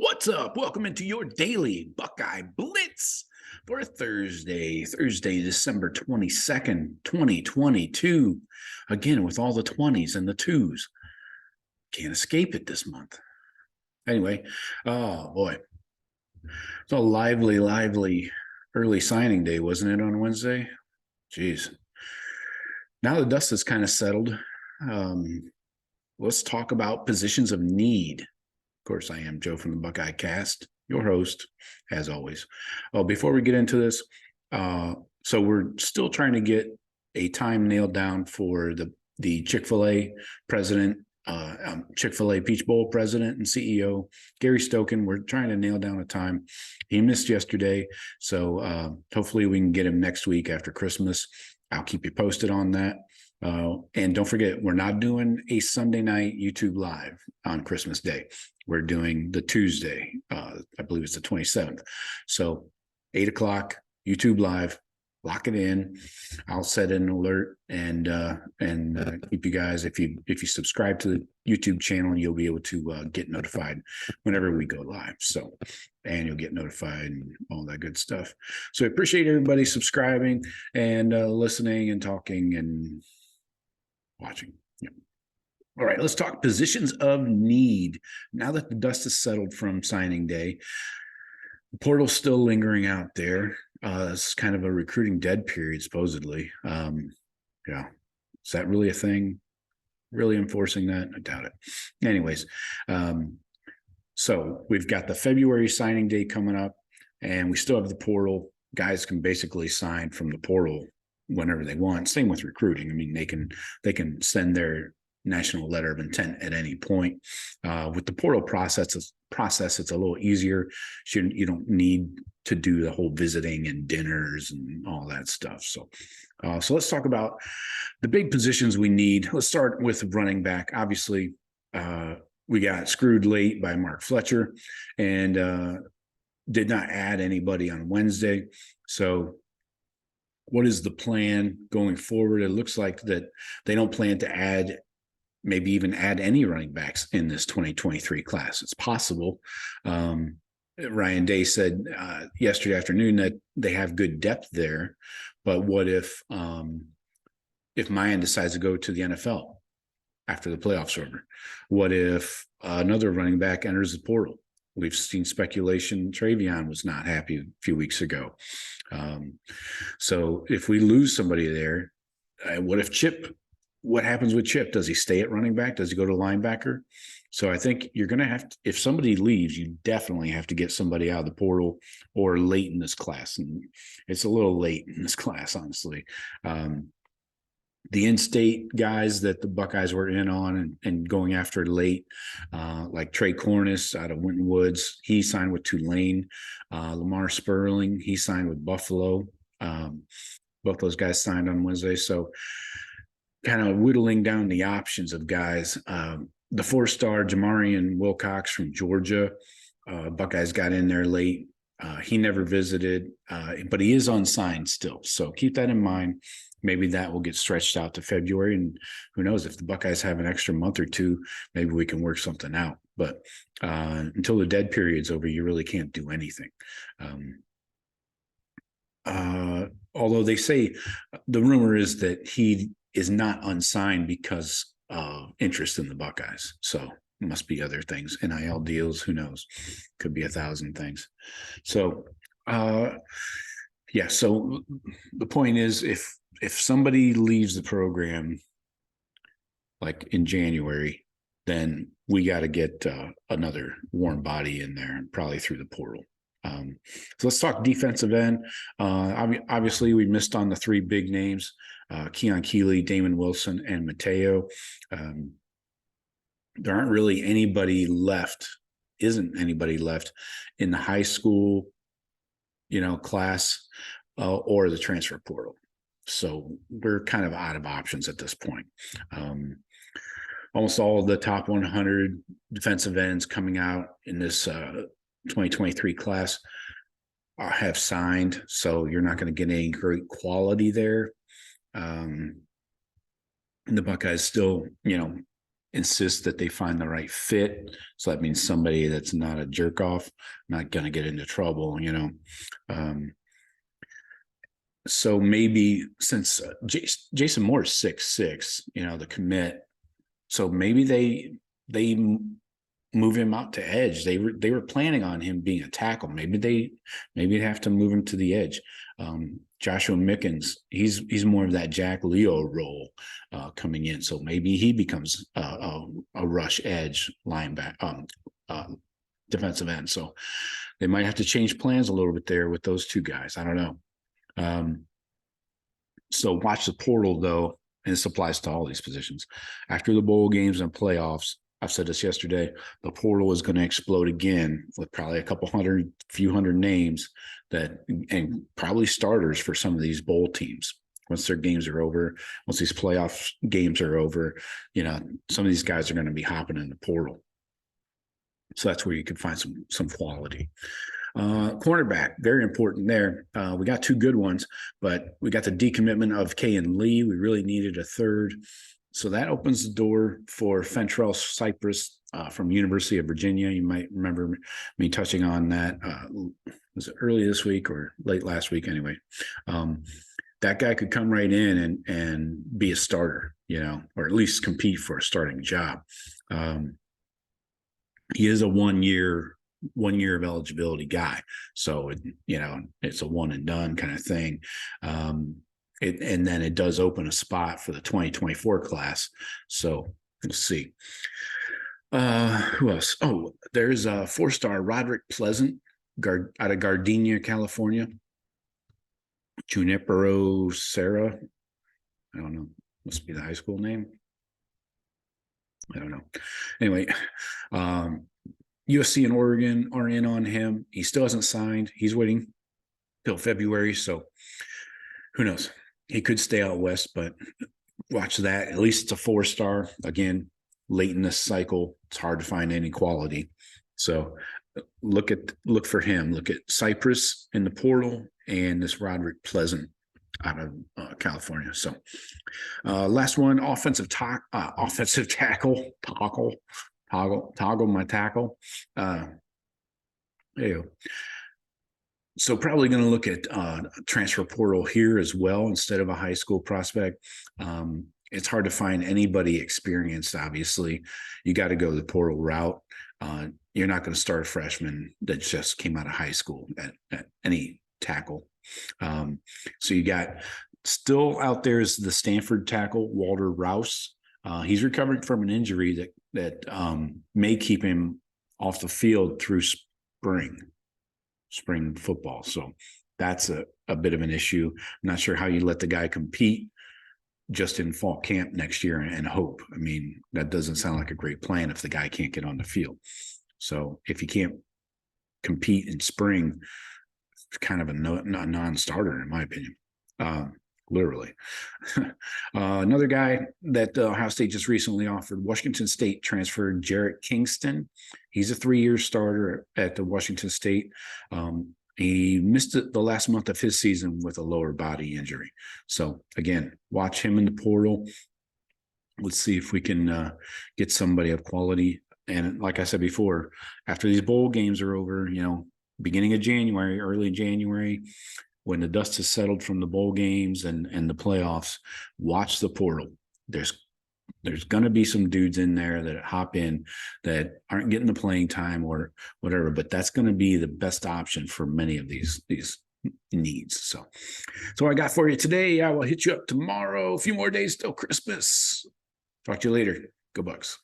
What's up? Welcome into your daily Buckeye Blitz for Thursday, December 22nd, 2022. Again, with all the 20s and the 2s. Can't escape it this month. Anyway, oh boy. It's a lively early signing day, wasn't it, on Wednesday? Jeez. Now the dust has kind of settled. Let's talk about positions of need. Of course, I am Joe from the Buckeye Cast, your host, as always. Before we get into this, so we're still trying to get a time nailed down for the Chick-fil-A president, Chick-fil-A Peach Bowl president and CEO, Gary Stokan. We're trying to nail down a time. He missed yesterday, so hopefully we can get him next week after Christmas. I'll keep you posted on that. And don't forget, we're not doing a Sunday night YouTube live on Christmas Day. We're doing the Tuesday. I believe it's the 27th. So 8 o'clock, YouTube live. Lock it in. I'll set an alert and keep you guys. If you subscribe to the YouTube channel, you'll be able to get notified whenever we go live. So, and you'll get notified and all that good stuff. So I appreciate everybody subscribing and listening and talking and watching. Yeah. All right, let's talk positions of need. Now that the dust has settled from signing day, the portal's still lingering out there. It's kind of a recruiting dead period, supposedly. Yeah. Is that really a thing? Really enforcing that? I doubt it. Anyways, so we've got the February signing day coming up, and we still have the portal. Guys can basically sign from the portal whenever they want. Same with recruiting. I mean, they can send their national letter of intent at any point. With the portal process, it's a little easier. You don't need to do the whole visiting and dinners and all that stuff. So let's talk about the big positions we need. Let's start with running back. Obviously, we got screwed late by Mark Fletcher and did not add anybody on Wednesday. So what is the plan going forward? It looks like that they don't plan to maybe even add any running backs in this 2023 class. It's possible. Ryan Day said yesterday afternoon that they have good depth there, but what if Mayan decides to go to the NFL after the playoffs are over? What if another running back enters the portal? We've seen speculation. Travion was not happy a few weeks ago. So if we lose somebody there, what happens with Chip? Does he stay at running back? Does he go to linebacker? So I think you're going to have to, if somebody leaves, you definitely have to get somebody out of the portal or late in this class. And it's a little late in this class, honestly. The in-state guys that the Buckeyes were in on and going after late, like Trey Cornish out of Winton Woods, he signed with Tulane. Lamar Sperling, he signed with Buffalo. Both those guys signed on Wednesday. So kind of whittling down the options of guys. The four-star Jamarian Wilcox from Georgia, Buckeyes got in there late. He never visited, but he is unsigned still. So keep that in mind. Maybe that will get stretched out to February. And who knows, if the Buckeyes have an extra month or two, maybe we can work something out. But until the dead period's over, you really can't do anything. Although they say the rumor is that he is not unsigned because of interest in the Buckeyes. So it must be other things, NIL deals, who knows, could be 1,000 things. So, yeah. So the point is, if somebody leaves the program like in January, then we got to get another warm body in there, probably through the portal. So let's talk defensive end. Obviously, we missed on the three big names, Keon Keeley, Damon Wilson, and Mateo. There aren't really isn't anybody left in the high school, class or the transfer portal. So we're kind of out of options at this point. Almost all of the top 100 defensive ends coming out in this 2023 class have signed, so you're not going to get any great quality there. And the Buckeyes still, insist that they find the right fit. So that means somebody that's not a jerk off, not going to get into trouble, so maybe since Jason Moore's 6'6", the commit, so maybe they move him out to edge. They were planning on him being a tackle. Maybe they have to move him to the edge. Joshua Mickens, he's more of that Jack Leo role coming in. So maybe he becomes a rush edge linebacker, defensive end. So they might have to change plans a little bit there with those two guys. I don't know. So watch the portal, though, and this applies to all these positions. After the bowl games and playoffs, I've said this yesterday, the portal is going to explode again with probably a few hundred names and probably starters for some of these bowl teams. Once their games are over, once these playoff games are over, some of these guys are going to be hopping in the portal. So that's where you can find some quality. Cornerback, very important there. We got two good ones, but we got the decommitment of Kay and Lee. We really needed a third. So that opens the door for Fentrell Cypress from University of Virginia. You might remember me touching on that. Was it early this week or late last week anyway? That guy could come right in and be a starter, or at least compete for a starting job. He is a one year of eligibility guy. So, it's a one and done kind of thing. And then it does open a spot for the 2024 class. So we'll see. Who else? Oh, there's a 4-star Roderick Pleasant out of Gardenia, California. Junipero Serra. I don't know. Must be the high school name. I don't know. Anyway, USC and Oregon are in on him. He still hasn't signed. He's waiting till February. So who knows? He could stay out west, but watch that. At least it's a 4-star. Again, late in this cycle, it's hard to find any quality. So look for him. Look at Cypress in the portal and this Roderick Pleasant out of California. So last one, offensive tackle. Toggle my tackle. There you go. So probably going to look at transfer portal here as well instead of a high school prospect. It's hard to find anybody experienced, obviously. You got to go the portal route. You're not going to start a freshman that just came out of high school at any tackle. So you got still out there is the Stanford tackle, Walter Rouse. He's recovering from an injury that may keep him off the field through spring football. So that's a bit of an issue. I'm not sure how you let the guy compete just in fall camp next year and hope. I mean, that doesn't sound like a great plan if the guy can't get on the field. So if he can't compete in spring, it's kind of a non-starter in my opinion. Literally. Another guy that Ohio State just recently offered, Washington State transferred Jarrett Kingston. He's a 3-year starter at the Washington State. He missed the last month of his season with a lower body injury. So again, watch him in the portal. Let's see if we can get somebody of quality. And like I said before, after these bowl games are over, beginning of January, early January, when the dust has settled from the bowl games and the playoffs, watch the portal. There's going to be some dudes in there that hop in that aren't getting the playing time or whatever, but that's going to be the best option for many of these needs. So that's what I got for you today. I will hit you up tomorrow. A few more days till Christmas. Talk to you later. Go Bucks.